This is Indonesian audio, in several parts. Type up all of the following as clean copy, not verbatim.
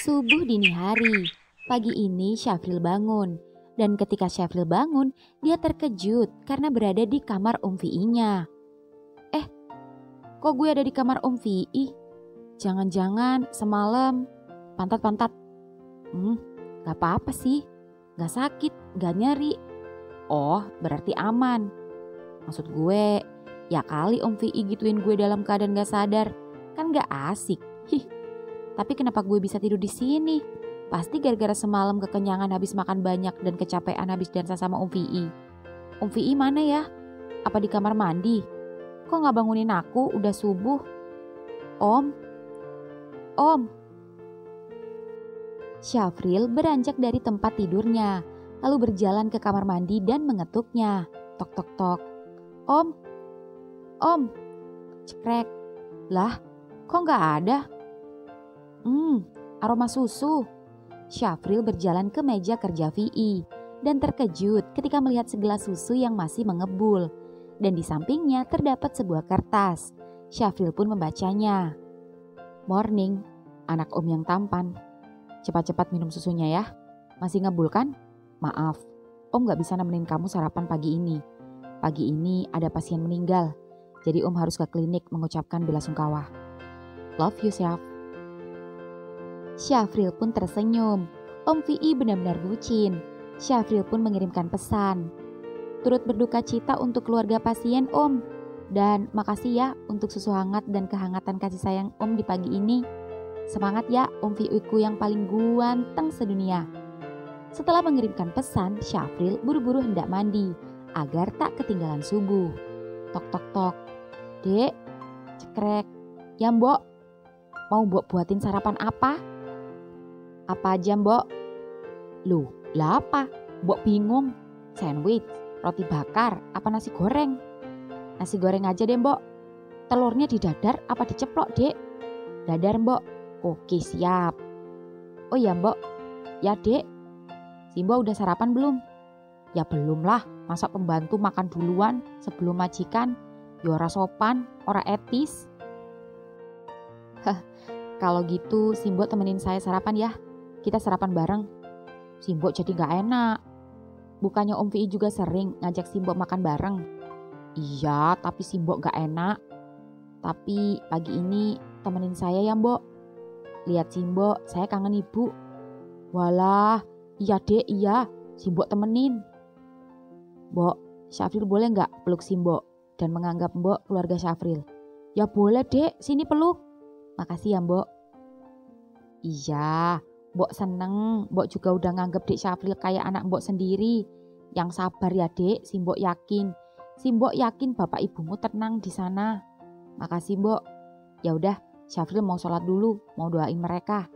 Subuh dini hari. Pagi ini Syafril bangun. Dan ketika Syafril bangun, dia terkejut karena berada di kamar Om Vi'i-nya. Kok gue ada di kamar Om Vi'i? Jangan-jangan semalam pantat-pantat. Gak apa-apa sih. Gak sakit, gak nyeri. Oh, berarti aman. Maksud gue, ya kali Om Vi'i gituin gue dalam keadaan gak sadar. Kan gak asik. Tapi kenapa gue bisa tidur di sini? Pasti gara-gara semalam kekenyangan habis makan banyak dan kecapean habis dansa sama Om Vi'i. Om Vi'i mana ya? Apa di kamar mandi? Kok gak bangunin aku? Udah subuh. Om. Syafril beranjak dari tempat tidurnya, lalu berjalan ke kamar mandi dan mengetuknya. Tok tok tok. Om. Cekrek. Lah, kok gak ada? Aroma susu. Syafril berjalan ke meja kerja Vi'i dan terkejut ketika melihat segelas susu yang masih mengebul. Dan di sampingnya terdapat sebuah kertas. Syafril pun membacanya. Morning, anak om yang tampan. Cepat-cepat minum susunya ya. Masih ngebul kan? Maaf, om gak bisa nemenin kamu sarapan pagi ini. Pagi ini ada pasien meninggal. Jadi om harus ke klinik mengucapkan belasungkawa. Love you, Syaf. Syafril pun tersenyum. Om Vi'i benar-benar bucin. Syafril pun mengirimkan pesan. Turut berduka cita untuk keluarga pasien Om. Dan makasih ya untuk susu hangat dan kehangatan kasih sayang Om di pagi ini. Semangat ya Om Vi'iku yang paling ganteng sedunia. Setelah mengirimkan pesan, Syafril buru-buru hendak mandi agar tak ketinggalan subuh. Tok tok tok. Dek, cekrek. Ya mbok, mau mbok buatin sarapan apa? Apa aja mbok? Loh, lah apa? Mbok bingung. Sandwich, roti bakar, apa nasi goreng? Nasi goreng aja deh mbok. Telurnya didadar apa diceplok dek? Dadar mbok. Oke siap. Oh ya mbok. Ya dek. Si mbok udah sarapan belum? Ya belum lah. Masa pembantu makan duluan sebelum majikan? Ya ora sopan, ora etis. Kalau gitu si mbok temenin saya sarapan ya. Kita sarapan bareng. Si mbok jadi gak enak. Bukannya Om Vi'i juga sering ngajak si mbok makan bareng? Iya, tapi si mbok gak enak. Tapi pagi ini temenin saya ya mbok. Lihat si mbok, saya kangen ibu. Walah, iya dek, iya. Si mbok temenin. Mbok, Syafril boleh gak peluk si mbok dan menganggap mbok keluarga Syafril? Ya boleh dek, sini peluk. Makasih ya mbok. Iya, mbok seneng. Mbok juga udah nganggep dek Syafril kayak anak mbok sendiri. Yang sabar ya dek, si mbok yakin. Si mbok yakin bapak ibumu tenang di sana. Makasih mbok. Ya udah, Syafril mau sholat dulu, mau doain mereka.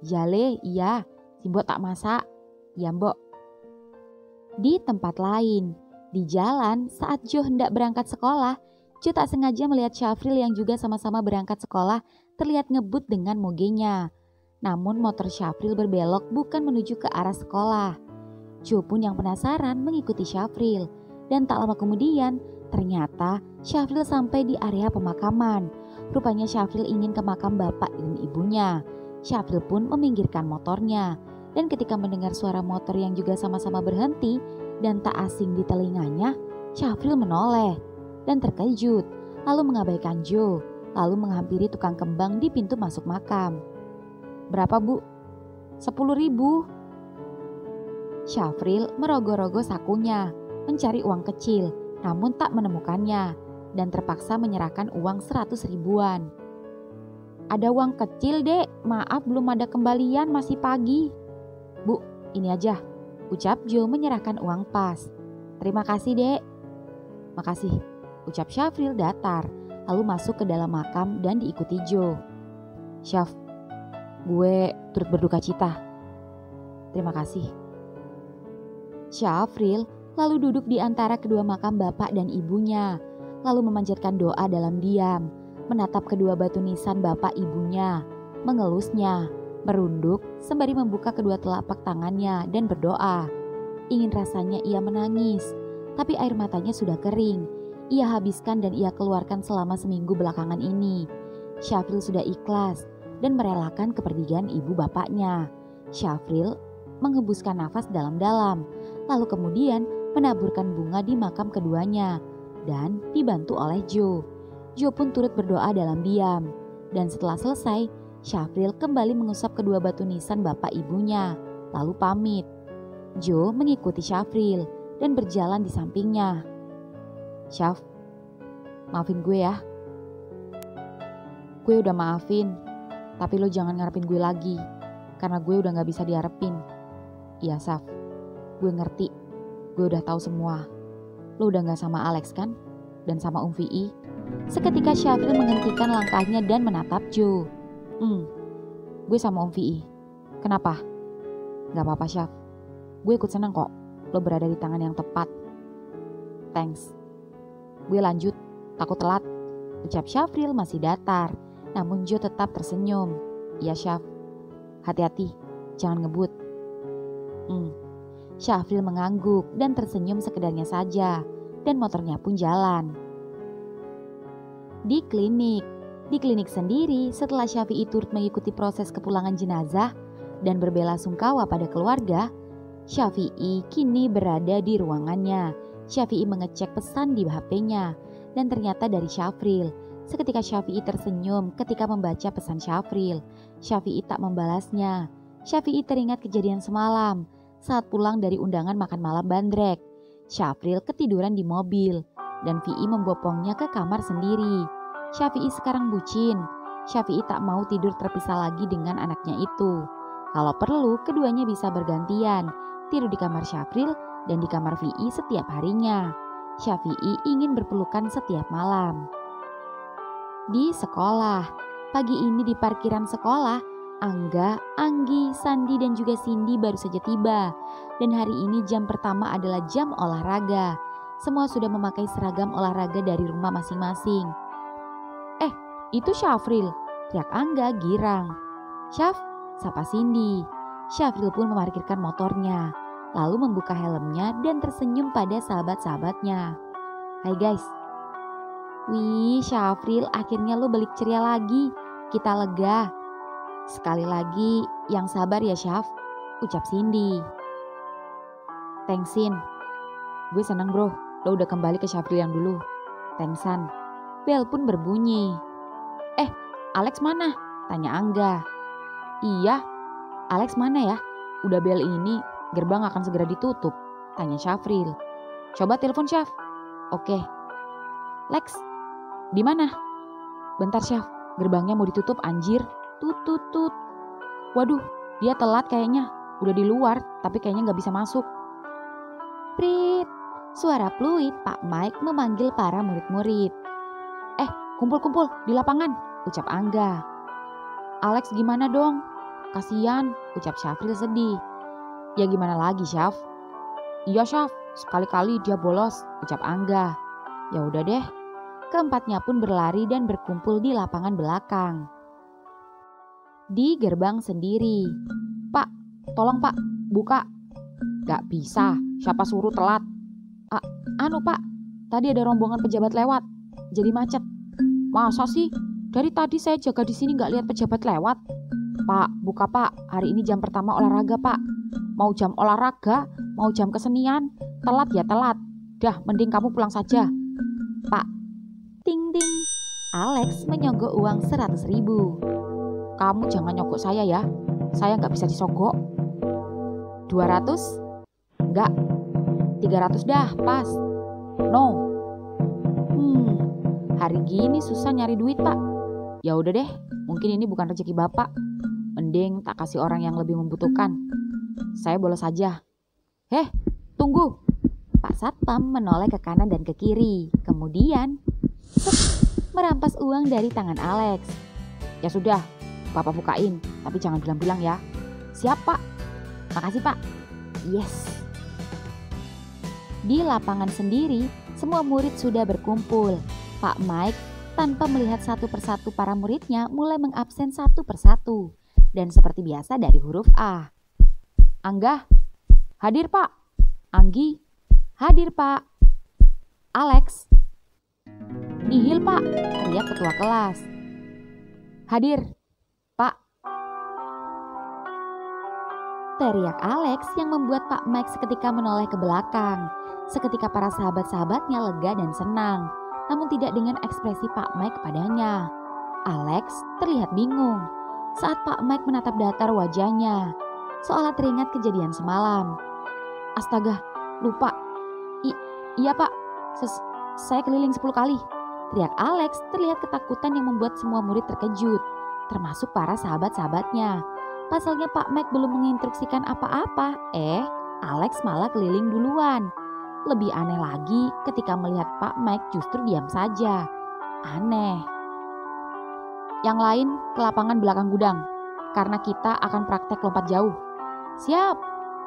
Ya le, iya. Si mbok tak masak. Ya mbok. Di tempat lain, di jalan saat Jo hendak berangkat sekolah, Jo tak sengaja melihat Syafril yang juga sama-sama berangkat sekolah terlihat ngebut dengan mogenya. Namun motor Syafril berbelok bukan menuju ke arah sekolah. Jo pun yang penasaran mengikuti Syafril. Dan tak lama kemudian ternyata Syafril sampai di area pemakaman. Rupanya Syafril ingin ke makam bapak dan ibunya. Syafril pun meminggirkan motornya. Dan ketika mendengar suara motor yang juga sama-sama berhenti dan tak asing di telinganya, Syafril menoleh dan terkejut. Lalu mengabaikan Jo. Lalu menghampiri tukang kembang di pintu masuk makam. Berapa bu? 10.000. Syafril merogoh-rogoh sakunya, mencari uang kecil, namun tak menemukannya, dan terpaksa menyerahkan uang 100 ribuan. Ada uang kecil dek, maaf belum ada kembalian, masih pagi. Bu, ini aja, ucap Jo menyerahkan uang pas. Terima kasih dek. Makasih, ucap Syafril datar, lalu masuk ke dalam makam dan diikuti Jo. Syaf, gue turut berduka cita. Terima kasih. Syafril lalu duduk di antara kedua makam bapak dan ibunya, lalu memanjatkan doa dalam diam, menatap kedua batu nisan bapak ibunya, mengelusnya, merunduk sembari membuka kedua telapak tangannya dan berdoa. Ingin rasanya ia menangis, tapi air matanya sudah kering. Ia habiskan dan ia keluarkan selama seminggu belakangan ini. Syafril sudah ikhlas dan merelakan kepergian ibu bapaknya. Syafril menghembuskan nafas dalam-dalam, lalu kemudian menaburkan bunga di makam keduanya dan dibantu oleh Joe. Joe pun turut berdoa dalam diam. Dan setelah selesai, Syafril kembali mengusap kedua batu nisan bapak ibunya, lalu pamit. Joe mengikuti Syafril dan berjalan di sampingnya. "Syaf, maafin gue ya." "Gue udah maafin, tapi lo jangan ngarepin gue lagi, karena gue udah gak bisa diharapin." "Iya Syaf, gue ngerti, gue udah tahu semua. Lo udah gak sama Alex kan? Dan sama Vi?" Seketika Syafril menghentikan langkahnya dan menatap Joe. Gue sama Vi. Kenapa?" "Gak apa-apa Syaf, gue ikut senang kok lo berada di tangan yang tepat." "Thanks. Gue lanjut, takut telat," ucap Syafril masih datar. Namun Joe tetap tersenyum. "Iya Syaf, hati-hati, jangan ngebut." Syafril mengangguk dan tersenyum sekedarnya saja, dan motornya pun jalan. Di klinik sendiri, setelah Syafi'i turut mengikuti proses kepulangan jenazah dan berbela sungkawa pada keluarga, Syafi'i kini berada di ruangannya. Syafi'i mengecek pesan di HP-nya dan ternyata dari Syafril. Seketika Syafi'i tersenyum ketika membaca pesan Syafril. Syafi'i tak membalasnya. Syafi'i teringat kejadian semalam saat pulang dari undangan makan malam bandrek. Syafril ketiduran di mobil dan Vi membopongnya ke kamar sendiri. Syafi'i sekarang bucin. Syafi'i tak mau tidur terpisah lagi dengan anaknya itu. Kalau perlu, keduanya bisa bergantian tidur di kamar Syafril dan di kamar Vi setiap harinya. Syafi'i ingin berpelukan setiap malam. Di sekolah, pagi ini di parkiran sekolah, Angga, Anggi, Sandi dan juga Cindy baru saja tiba. Dan hari ini jam pertama adalah jam olahraga. Semua sudah memakai seragam olahraga dari rumah masing-masing. Itu Syafril, teriak Angga girang. "Syaf," sapa Cindy. Syafril pun memarkirkan motornya, lalu membuka helmnya dan tersenyum pada sahabat-sahabatnya. "Hai guys." "Wih Syafril, akhirnya lo balik ceria lagi, kita lega." "Sekali lagi, yang sabar ya Syaf," ucap Cindy. "Thanksin. Gue seneng bro, lo udah kembali ke Syafril yang dulu." "Thanksan." Bel pun berbunyi. "Alex mana?" tanya Angga. "Iya, Alex mana ya? Udah bel ini, gerbang akan segera ditutup," tanya Syafril. "Coba telepon Syaf." "Oke." "Lex, di mana?" "Bentar Syaf, gerbangnya mau ditutup anjir. Tut tut tut." "Waduh, dia telat kayaknya. Udah di luar, tapi kayaknya gak bisa masuk." Prit, suara fluid Pak Mike memanggil para murid-murid. Kumpul-kumpul di lapangan," ucap Angga. "Alex gimana dong? Kasian," ucap Syafril sedih. "Ya gimana lagi Syaf?" "Iya Syaf, sekali-kali dia bolos," ucap Angga. Ya udah deh. Keempatnya pun berlari dan berkumpul di lapangan belakang. Di gerbang sendiri. "Pak, tolong Pak, buka." "Gak bisa, siapa suruh telat?" Pak, tadi ada rombongan pejabat lewat, jadi macet." "Masa sih? Dari tadi saya jaga di sini gak lihat pejabat lewat." "Pak, buka Pak, hari ini jam pertama olahraga Pak." "Mau jam olahraga, mau jam kesenian, telat ya telat. Dah, mending kamu pulang saja." "Pak." Ting ting, Alex menyogok uang 100.000. "Kamu jangan nyogok saya ya, saya gak bisa disogok." 200? "Enggak, 300 dah, pas." "No." Hari gini susah nyari duit Pak." "Ya udah deh, mungkin ini bukan rezeki Bapak. Mending tak kasih orang yang lebih membutuhkan. Saya bolos saja." Tunggu." Pak Satpam menoleh ke kanan dan ke kiri. Kemudian merampas uang dari tangan Alex. "Ya sudah, Bapak bukain, tapi jangan bilang-bilang ya." "Siap Pak." "Makasih Pak." Yes. Di lapangan sendiri, semua murid sudah berkumpul. Pak Mike tanpa melihat satu persatu para muridnya mulai mengabsen satu persatu. Dan seperti biasa dari huruf A. "Angga, hadir Pak." "Anggi, hadir Pak." "Alex." "Nihil Pak," teriak ketua kelas. "Hadir." "Pak, teriak Alex yang membuat Pak Mike seketika menoleh ke belakang. Seketika para sahabat-sahabatnya lega dan senang, namun tidak dengan ekspresi Pak Mike padanya. Alex terlihat bingung saat Pak Mike menatap datar wajahnya, seolah teringat kejadian semalam. Astaga, lupa. Iya Pak, saya keliling 10 kali. Teriak Alex terlihat ketakutan yang membuat semua murid terkejut, termasuk para sahabat-sahabatnya. Pasalnya Pak Mike belum menginstruksikan apa-apa. Alex malah keliling duluan. Lebih aneh lagi ketika melihat Pak Mike justru diam saja. Aneh. Yang lain ke lapangan belakang gudang, karena kita akan praktek lompat jauh. Siap,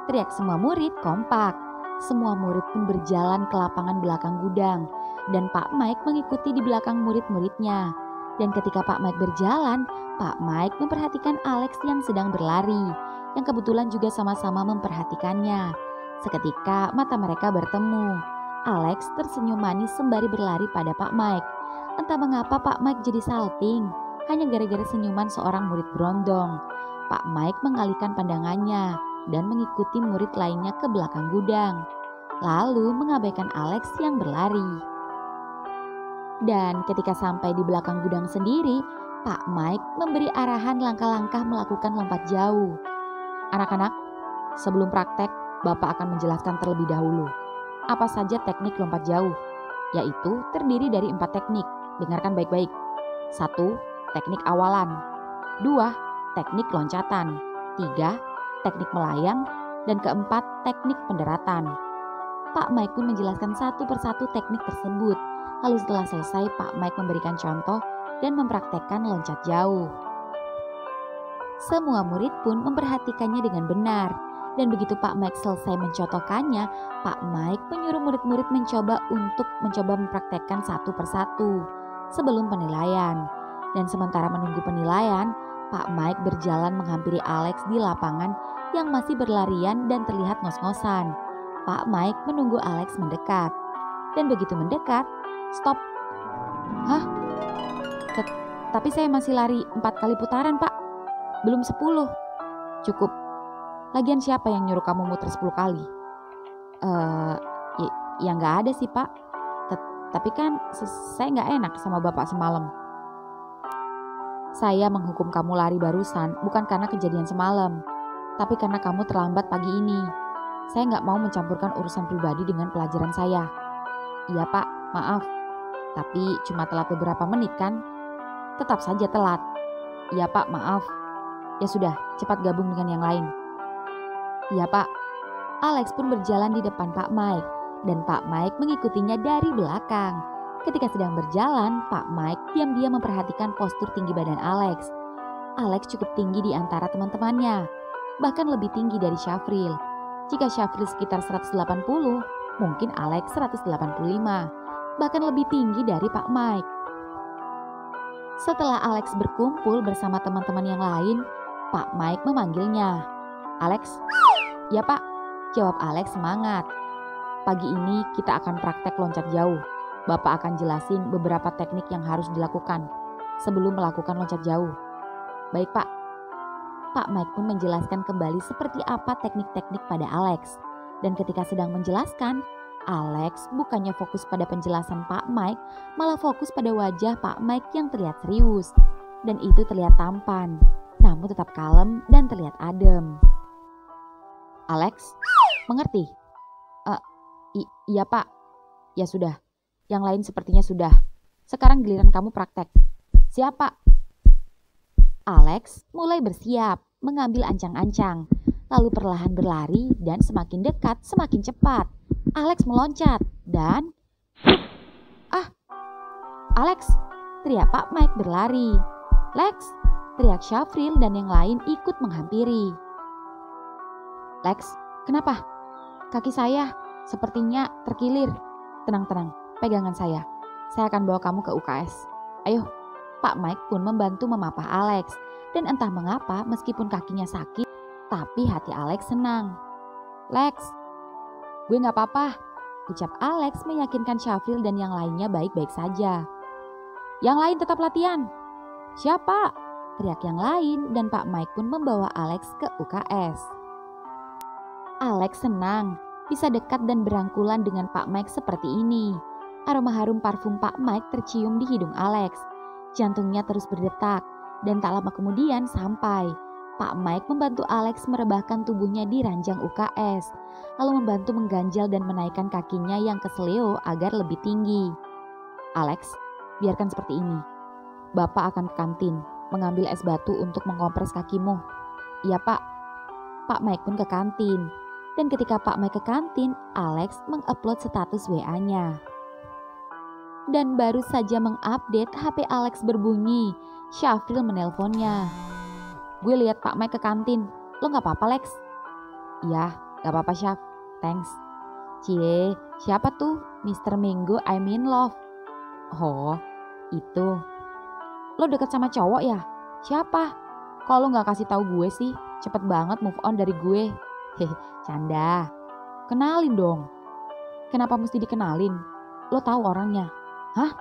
teriak semua murid kompak. Semua murid pun berjalan ke lapangan belakang gudang dan Pak Mike mengikuti di belakang murid-muridnya. Dan ketika Pak Mike berjalan, Pak Mike memperhatikan Alex yang sedang berlari, yang kebetulan juga sama-sama memperhatikannya. Seketika mata mereka bertemu. Alex tersenyum manis sembari berlari pada Pak Mike. Entah mengapa Pak Mike jadi salting, hanya gara-gara senyuman seorang murid berondong. Pak Mike mengalihkan pandangannya dan mengikuti murid lainnya ke belakang gudang, lalu mengabaikan Alex yang berlari. Dan ketika sampai di belakang gudang sendiri, Pak Mike memberi arahan langkah-langkah melakukan lompat jauh. Anak-anak, sebelum praktek, Bapak akan menjelaskan terlebih dahulu apa saja teknik lompat jauh, yaitu terdiri dari 4 teknik. Dengarkan baik-baik. 1. Teknik awalan. 2. Teknik loncatan. 3. Teknik melayang. Dan keempat, teknik pendaratan. Pak Mike pun menjelaskan satu persatu teknik tersebut. Lalu setelah selesai, Pak Mike memberikan contoh dan mempraktekkan loncat jauh. Semua murid pun memperhatikannya dengan benar. Dan begitu Pak Mike selesai mencontohkannya, Pak Mike menyuruh murid-murid mencoba mempraktekkan satu persatu sebelum penilaian. Dan sementara menunggu penilaian, Pak Mike berjalan menghampiri Alex di lapangan yang masih berlarian dan terlihat ngos-ngosan. Pak Mike menunggu Alex mendekat. Dan begitu mendekat, stop. Hah? Tapi saya masih lari 4 kali putaran, Pak. Belum 10. Cukup. Lagian siapa yang nyuruh kamu muter 10 kali? Ya nggak ada sih, Pak. Tapi kan saya nggak enak sama Bapak semalam. Saya menghukum kamu lari barusan bukan karena kejadian semalam, tapi karena kamu terlambat pagi ini. Saya nggak mau mencampurkan urusan pribadi dengan pelajaran saya. Iya Pak, maaf. Tapi cuma telat beberapa menit kan? Tetap saja telat. Iya Pak, maaf. Ya sudah, cepat gabung dengan yang lain. Iya Pak. Alex pun berjalan di depan Pak Mike dan Pak Mike mengikutinya dari belakang. Ketika sedang berjalan, Pak Mike diam-diam memperhatikan postur tinggi badan Alex. Alex cukup tinggi di antara teman-temannya, bahkan lebih tinggi dari Syafril. Jika Syafril sekitar 180, mungkin Alex 185, bahkan lebih tinggi dari Pak Mike. Setelah Alex berkumpul bersama teman-teman yang lain, Pak Mike memanggilnya. Alex? Ya Pak, jawab Alex semangat. Pagi ini kita akan praktek loncat jauh. Bapak akan jelasin beberapa teknik yang harus dilakukan sebelum melakukan loncat jauh. Baik Pak. Pak Mike pun menjelaskan kembali seperti apa teknik-teknik pada Alex. Dan ketika sedang menjelaskan, Alex bukannya fokus pada penjelasan Pak Mike, malah fokus pada wajah Pak Mike yang terlihat serius. Dan itu terlihat tampan, namun tetap kalem dan terlihat adem. Alex, mengerti? Iya Pak. Ya sudah, yang lain sepertinya sudah. Sekarang giliran kamu praktek. Siap Pak. Alex mulai bersiap, mengambil ancang-ancang, lalu perlahan berlari dan semakin dekat semakin cepat. Alex meloncat dan... Alex, teriak Pak Mike berlari. Lex, teriak Syafril dan yang lain ikut menghampiri. Lex, kenapa? Kaki saya sepertinya terkilir. Tenang, pegangan saya. Saya akan bawa kamu ke UKS. Ayo. Pak Mike pun membantu memapah Alex. Dan entah mengapa meskipun kakinya sakit, tapi hati Alex senang. Lex, gue gak apa-apa, ucap Alex meyakinkan Syafril dan yang lainnya baik-baik saja. Yang lain tetap latihan. Siapa? Teriak yang lain dan Pak Mike pun membawa Alex ke UKS. Alex senang bisa dekat dan berangkulan dengan Pak Mike seperti ini. Aroma harum parfum Pak Mike tercium di hidung Alex. Jantungnya terus berdetak dan tak lama kemudian sampai. Pak Mike membantu Alex merebahkan tubuhnya di ranjang UKS, lalu membantu mengganjal dan menaikkan kakinya yang keseleo agar lebih tinggi. Alex, biarkan seperti ini. Bapak akan ke kantin, mengambil es batu untuk mengkompres kakimu. Iya Pak. Pak Mike pun ke kantin. Dan ketika Pak Mike ke kantin, Alex mengupload status WA-nya. Dan baru saja mengupdate, HP Alex berbunyi. Syafril menelponnya. Gue lihat Pak Mike ke kantin. Lo gak apa-apa Lex? Iya, gak apa-apa Syaf. Thanks. Cie, siapa tuh? Mr. Minggu I'm in love. Oh, itu. Lo deket sama cowok ya? Siapa? Kok lo gak kasih tahu gue sih? Cepet banget move on dari gue. Hehe, canda. Kenalin dong. Kenapa mesti dikenalin? Lo tahu orangnya? Hah?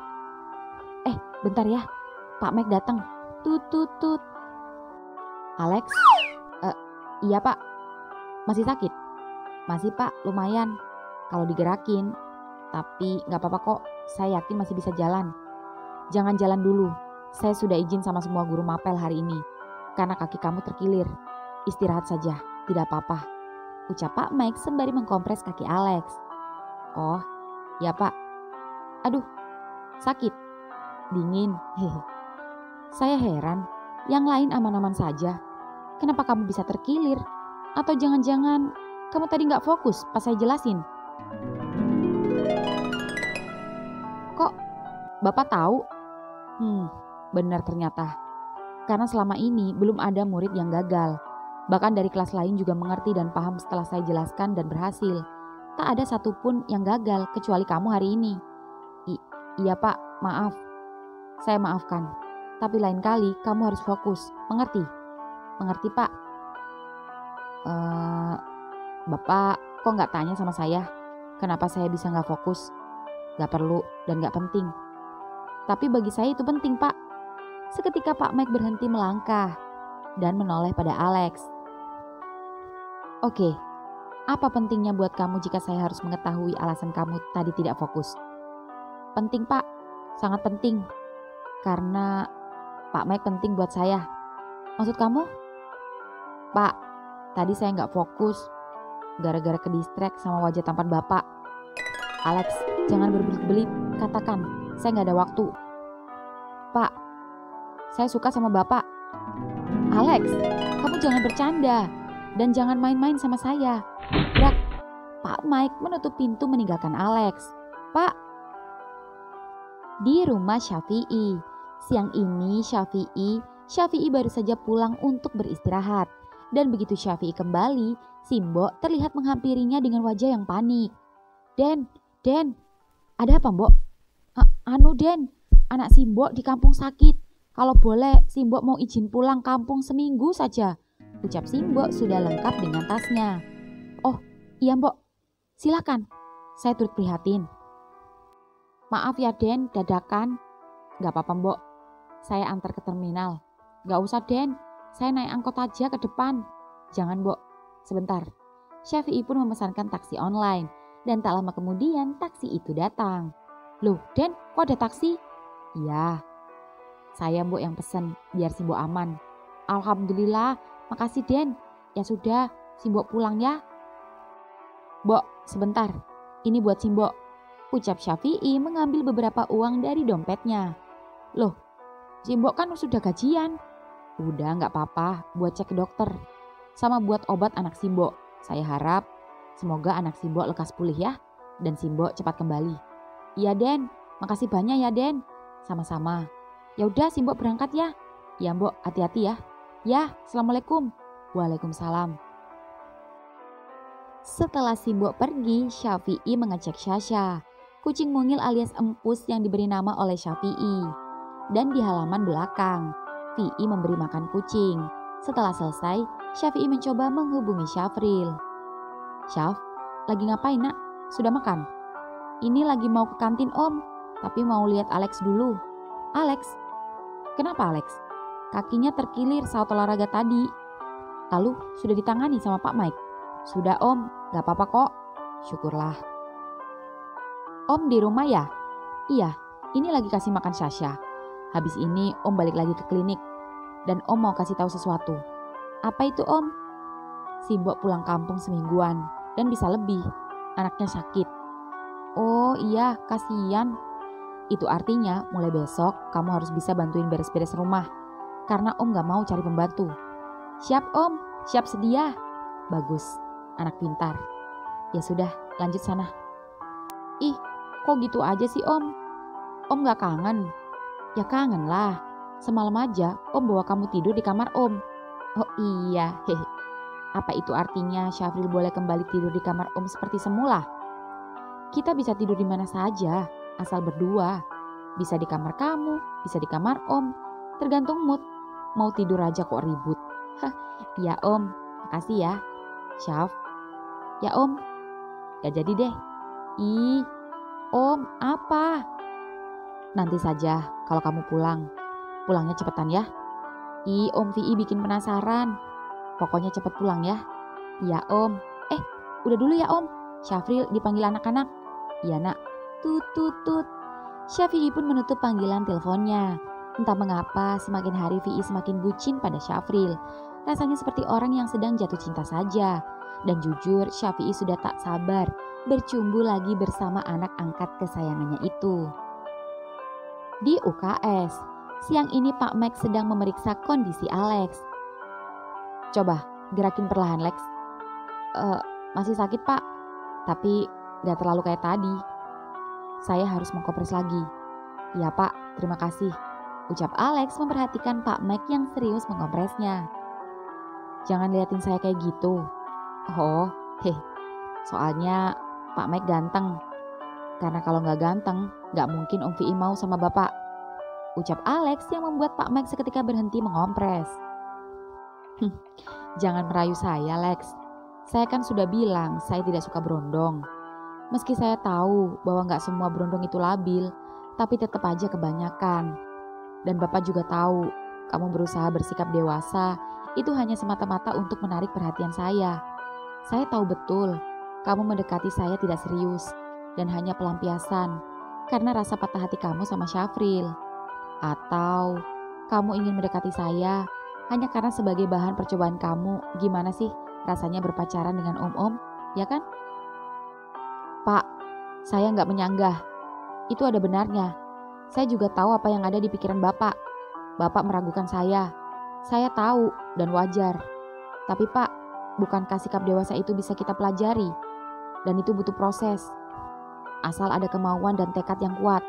Bentar ya. Pak Mike datang. Tut tut tut. Alex? Iya Pak. Masih sakit? Masih Pak, lumayan. Kalau digerakin. Tapi gak apa-apa kok. Saya yakin masih bisa jalan. Jangan jalan dulu. Saya sudah izin sama semua guru mapel hari ini. Karena kaki kamu terkilir. Istirahat saja, tidak apa-apa. Ucap Pak Mike sembari mengkompres kaki Alex. Oh, ya Pak. Aduh, sakit. Dingin. Hehe. Saya heran. Yang lain aman-aman saja. Kenapa kamu bisa terkilir? Atau jangan-jangan kamu tadi gak fokus pas saya jelasin? Kok Bapak tahu? Benar ternyata. Karena selama ini belum ada murid yang gagal. Bahkan dari kelas lain juga mengerti dan paham setelah saya jelaskan dan berhasil. Tak ada satupun yang gagal kecuali kamu hari ini. Iya Pak, maaf. Saya maafkan. Tapi lain kali kamu harus fokus. Mengerti? Mengerti Pak. Bapak kok gak tanya sama saya? Kenapa saya bisa gak fokus? Gak perlu dan gak penting. Tapi bagi saya itu penting Pak. Seketika Pak Mike berhenti melangkah dan menoleh pada Alex. Oke, apa pentingnya buat kamu jika saya harus mengetahui alasan kamu tadi tidak fokus? Penting Pak, sangat penting. Karena Pak Mike penting buat saya. Maksud kamu? Pak, tadi saya gak fokus gara-gara ke-distract sama wajah tampan Bapak. Alex, jangan berbelit-belit, katakan, saya gak ada waktu. Pak, saya suka sama Bapak. Alex, kamu jangan bercanda dan jangan main-main sama saya. Brak, Pak Mike menutup pintu meninggalkan Alex. Pak, di rumah Syafi'i. Siang ini Syafi'i baru saja pulang untuk beristirahat. Dan begitu Syafi'i kembali, Simbo terlihat menghampirinya dengan wajah yang panik. Den, ada apa Mbok? Den, anak Simbo di kampung sakit. Kalau boleh, Simbo mau izin pulang kampung seminggu saja. Ucap Simbo sudah lengkap dengan tasnya. Oh, iya Mbok. Silakan. Saya turut prihatin. Maaf ya Den, dadakan. Gak apa-apa Mbok. Saya antar ke terminal. Gak usah Den, saya naik angkot aja ke depan. Jangan Mbok, sebentar. Syafi'i pun memesankan taksi online. Dan tak lama kemudian taksi itu datang. Loh Den, kok ada taksi? Iya, saya Mbok yang pesen biar si Mbok aman. Alhamdulillah, makasih Den. Ya sudah, si Mbok pulang ya. Mbok, sebentar. Ini buat si Mbok. Ucap Syafi'i mengambil beberapa uang dari dompetnya. Loh, si Mbok kan sudah gajian. Udah gak apa-apa buat cek ke dokter. Sama buat obat anak si Mbok. Saya harap semoga anak si Mbok lekas pulih ya. Dan si Mbok cepat kembali. Iya Den, makasih banyak ya Den. Sama-sama. Ya udah si Mbok berangkat ya. Ya Mbok, hati-hati ya. Ya, Assalamualaikum. Waalaikumsalam. Setelah si Mbok pergi, Syafi'i mengecek Syasha, kucing mungil alias empus yang diberi nama oleh Syafi'i. Dan di halaman belakang, Fi'i memberi makan kucing. Setelah selesai, Syafi'i mencoba menghubungi Syafril. Syaf, lagi ngapain nak? Sudah makan? Ini lagi mau ke kantin Om, tapi mau lihat Alex dulu. Alex? Kenapa Alex? Kakinya terkilir saat olahraga tadi. Lalu sudah ditangani sama Pak Mike? Sudah Om, gak apa-apa kok. Syukurlah. Om di rumah ya? Iya, ini lagi kasih makan Sasha. Habis ini Om balik lagi ke klinik. Dan Om mau kasih tahu sesuatu. Apa itu Om? Si Mbok pulang kampung semingguan dan bisa lebih. Anaknya sakit. Oh iya, kasihan. Itu artinya mulai besok kamu harus bisa bantuin beres-beres rumah. Karena Om gak mau cari pembantu. Siap Om, siap sedia. Bagus, anak pintar. Ya sudah, lanjut sana. Ih, kok gitu aja sih Om? Om gak kangen? Ya kangen lah. Semalam aja Om bawa kamu tidur di kamar Om. Oh iya, hehe. Apa itu artinya Syafril boleh kembali tidur di kamar Om seperti semula? Kita bisa tidur di mana saja, asal berdua. Bisa di kamar kamu, bisa di kamar Om. Tergantung mood. Mau tidur aja kok ribut. Hah, iya Om, makasih ya. Syaf. Ya Om, gak jadi deh. Ih, Om, apa? Nanti saja kalau kamu pulang. Pulangnya cepetan ya. Ih, Om Vi bikin penasaran. Pokoknya cepet pulang ya. Iya Om. Udah dulu ya Om. Syafril dipanggil anak-anak. Iya nak. Tut tut tut. Syafi'i pun menutup panggilan teleponnya. Entah mengapa semakin hari Vi semakin bucin pada Syafril. Rasanya seperti orang yang sedang jatuh cinta saja. Dan jujur Syafi'i sudah tak sabar bercumbu lagi bersama anak angkat kesayangannya itu. Di UKS, siang ini Pak Max sedang memeriksa kondisi Alex. Coba gerakin perlahan Lex. Masih sakit Pak, tapi gak terlalu kayak tadi. Saya harus mengkompres lagi. Ya Pak, terima kasih. Ucap Alex memperhatikan Pak Mac yang serius mengkompresnya. Jangan liatin saya kayak gitu. Oh, soalnya Pak Mac ganteng. Karena kalau gak ganteng, gak mungkin Om Vi mau sama Bapak. Ucap Alex yang membuat Pak Mac seketika berhenti mengompres. Jangan merayu saya Lex. Saya kan sudah bilang saya tidak suka berondong. Meski saya tahu bahwa gak semua berondong itu labil, tapi tetap aja kebanyakan. Dan Bapak juga tahu, kamu berusaha bersikap dewasa, itu hanya semata-mata untuk menarik perhatian saya. Saya tahu betul, kamu mendekati saya tidak serius, dan hanya pelampiasan, karena rasa patah hati kamu sama Syafril. Atau, kamu ingin mendekati saya, hanya karena sebagai bahan percobaan kamu, gimana sih rasanya berpacaran dengan om-om, ya kan? Pak, saya nggak menyanggah. Itu ada benarnya. Saya juga tahu apa yang ada di pikiran Bapak. Bapak meragukan saya. Saya tahu dan wajar. Tapi Pak, bukankah sikap dewasa itu bisa kita pelajari? Dan itu butuh proses. Asal ada kemauan dan tekad yang kuat.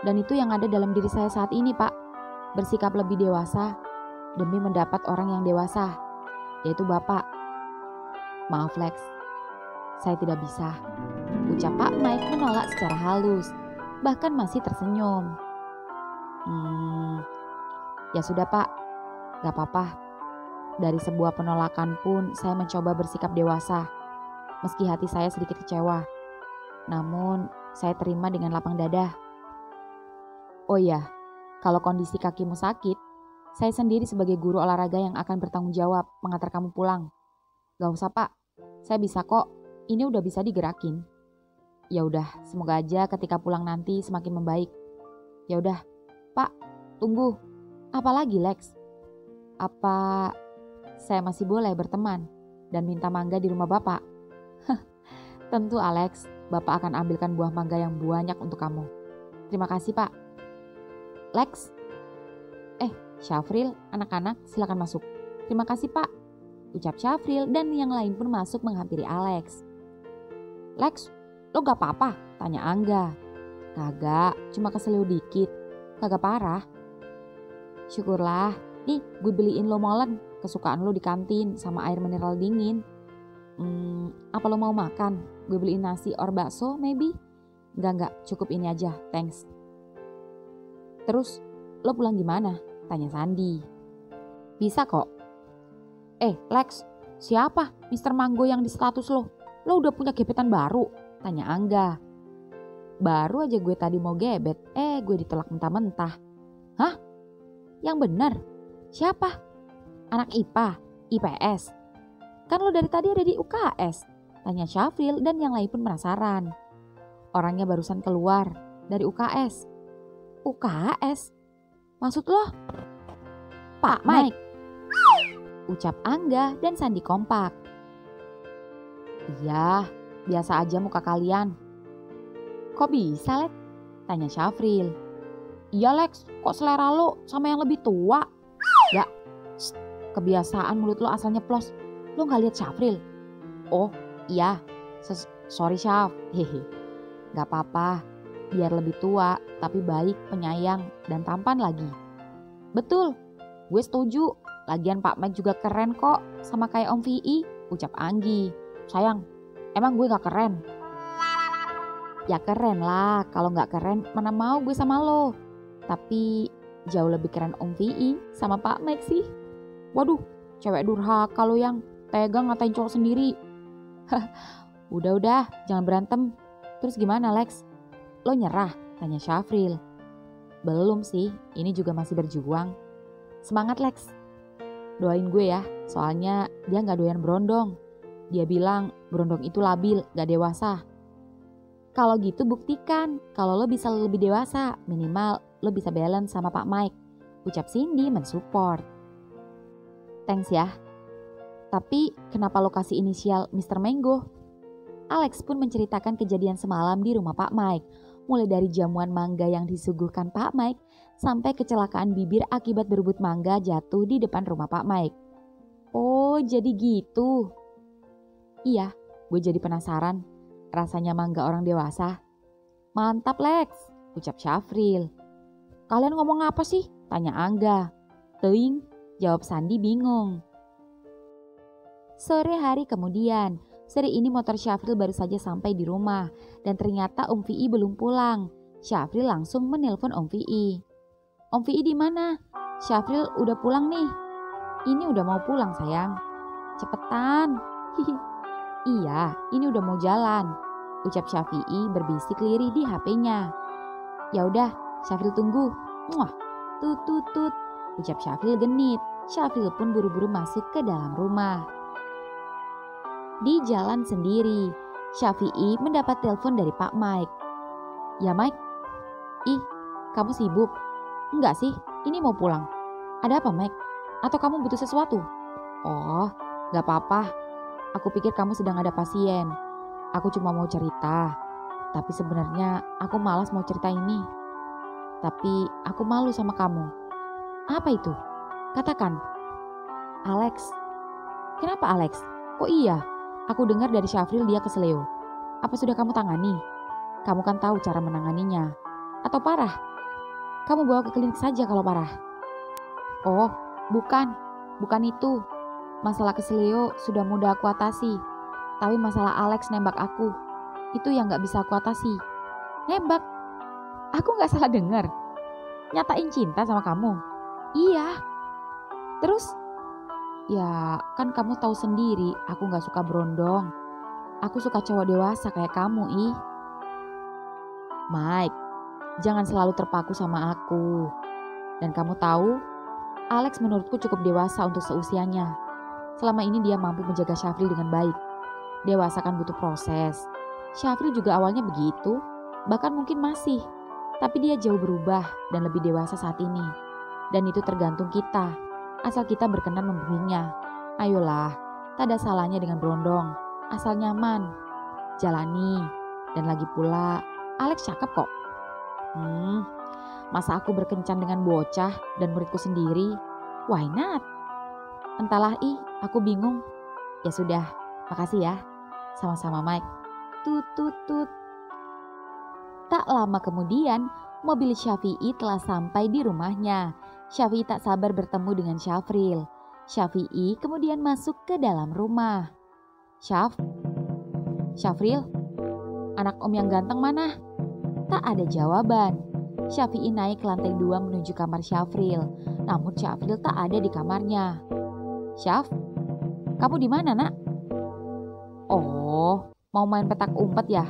Dan itu yang ada dalam diri saya saat ini, Pak. Bersikap lebih dewasa demi mendapat orang yang dewasa, yaitu Bapak. Maaf Lex, saya tidak bisa. Ucap Pak Mike menolak secara halus, bahkan masih tersenyum. Ya sudah Pak, gak apa-apa. Dari sebuah penolakan pun saya mencoba bersikap dewasa, meski hati saya sedikit kecewa. Namun saya terima dengan lapang dada. Oh iya, kalau kondisi kakimu sakit, saya sendiri sebagai guru olahraga yang akan bertanggung jawab mengantar kamu pulang. Gak usah Pak, saya bisa kok, ini udah bisa digerakin. Ya udah, semoga aja ketika pulang nanti semakin membaik. Ya udah, Pak, tunggu. Apalagi Lex? Apa saya masih boleh berteman dan minta mangga di rumah Bapak? Tentu Alex, Bapak akan ambilkan buah mangga yang banyak untuk kamu. Terima kasih Pak. Lex? Syafril, anak-anak silakan masuk. Terima kasih Pak. Ucap Syafril dan yang lain pun masuk menghampiri Alex. Lex, lo gak apa-apa? Tanya Angga. Kagak, cuma keseliu dikit. Kagak parah. Syukurlah, nih gue beliin lo molen, kesukaan lo di kantin sama air mineral dingin. Apa lo mau makan? Gue beliin nasi or bakso maybe? Enggak, cukup ini aja, thanks. Terus, lo pulang gimana? Tanya Sandi. Bisa kok. Lex, siapa Mr. Manggo yang di status lo? Lo udah punya gebetan baru? Tanya Angga. Baru aja gue tadi mau gebet, gue ditolak mentah-mentah. Hah? Yang bener? Siapa? Anak IPA, IPS? Kan lo dari tadi ada di UKS, tanya Syafril dan yang lain pun penasaran. Orangnya barusan keluar dari UKS. UKS? Maksud lo? Pak Mike, ucap Angga dan Sandi kompak. Iya, biasa aja muka kalian. Kok bisa, Lex? Tanya Syafril. Iya Lex, kok selera lo sama yang lebih tua? Gak, kebiasaan mulut lo asalnya nyeplos. Lo gak lihat Syafril? Oh iya, sorry Syaf. Hehe. Gak apa-apa, biar lebih tua tapi baik, penyayang, dan tampan lagi. Betul, gue setuju. Lagian Pak Mike juga keren kok, sama kayak Om VI, ucap Anggi. Sayang, emang gue gak keren? Ya keren lah, kalau gak keren mana mau gue sama lo. Tapi jauh lebih keren Om VI sama Pak Mike sih. Waduh, cewek durhaka lo yang tega ngatain cowok sendiri. Udah, jangan berantem. Terus gimana Lex? Lo nyerah? Tanya Syafril. Belum sih, ini juga masih berjuang. Semangat Lex. Doain gue ya, soalnya dia gak doyan berondong. Dia bilang berondong itu labil, gak dewasa. Kalau gitu buktikan kalau lo bisa lebih dewasa, minimal lo bisa balance sama Pak Mike, ucap Cindy mensupport. Thanks ya. Tapi kenapa lo kasih inisial Mr. Mango? Alex pun menceritakan kejadian semalam di rumah Pak Mike, mulai dari jamuan mangga yang disuguhkan Pak Mike sampai kecelakaan bibir akibat berebut mangga jatuh di depan rumah Pak Mike. Oh, jadi gitu. Iya, gue jadi penasaran. Rasanya mangga orang dewasa. Mantap Lex, ucap Syafril. Kalian ngomong apa sih? Tanya Angga. Teing, jawab Sandi bingung. Sore hari kemudian, sore ini motor Syafril baru saja sampai di rumah dan ternyata Om VI belum pulang. Syafril langsung menelpon Om VI. Om VI di mana? Syafril udah pulang nih. Ini udah mau pulang sayang. Cepetan. Iya, ini udah mau jalan, ucap Syafi'i berbisik lirih di HP-nya. Ya udah, Syafril tunggu. Muah, tut, ucap Syafril genit. Syafril pun buru-buru masuk ke dalam rumah. Di jalan sendiri, Syafi'i mendapat telepon dari Pak Mike. Ya Mike? Ih, kamu sibuk? Enggak sih, ini mau pulang. Ada apa Mike? Atau kamu butuh sesuatu? Oh, gak apa-apa. Aku pikir kamu sedang ada pasien. Aku cuma mau cerita. Tapi sebenarnya aku malas mau cerita ini. Tapi aku malu sama kamu. Apa itu? Katakan. Alex. Kenapa Alex? Oh iya, aku dengar dari Syafril dia keseleo. Apa sudah kamu tangani? Kamu kan tahu cara menanganinya. Atau parah? Kamu bawa ke klinik saja kalau parah. Oh, bukan itu. Masalah keseleo sudah mudah aku atasi. Tapi masalah Alex nembak aku, itu yang gak bisa aku atasi. Nembak? Aku gak salah dengar. Nyatain cinta sama kamu? Iya. Terus? Ya kan kamu tahu sendiri aku gak suka berondong. Aku suka cowok dewasa kayak kamu ih. Mike, jangan selalu terpaku sama aku. Dan kamu tahu, Alex menurutku cukup dewasa untuk seusianya. Selama ini dia mampu menjaga Syafril dengan baik. Dewasa kan butuh proses. Syafril juga awalnya begitu, bahkan mungkin masih. Tapi dia jauh berubah dan lebih dewasa saat ini. Dan itu tergantung kita, asal kita berkenan membimbingnya. Ayolah, tak ada salahnya dengan berondong, asal nyaman. Jalani, dan lagi pula Alex cakep kok. Masa aku berkencan dengan bocah dan muridku sendiri? Why not? Entahlah aku bingung. Ya sudah, makasih ya. Sama-sama Mike. Tut. Tak lama kemudian, mobil Syafi'i telah sampai di rumahnya. Syafi'i tak sabar bertemu dengan Syafril. Syafi'i kemudian masuk ke dalam rumah. Syafril, anak om yang ganteng mana? Tak ada jawaban. Syafi'i naik ke lantai 2 menuju kamar Syafril. Namun Syafril tak ada di kamarnya. Syaf, kamu di mana nak? Oh, mau main petak umpet ya?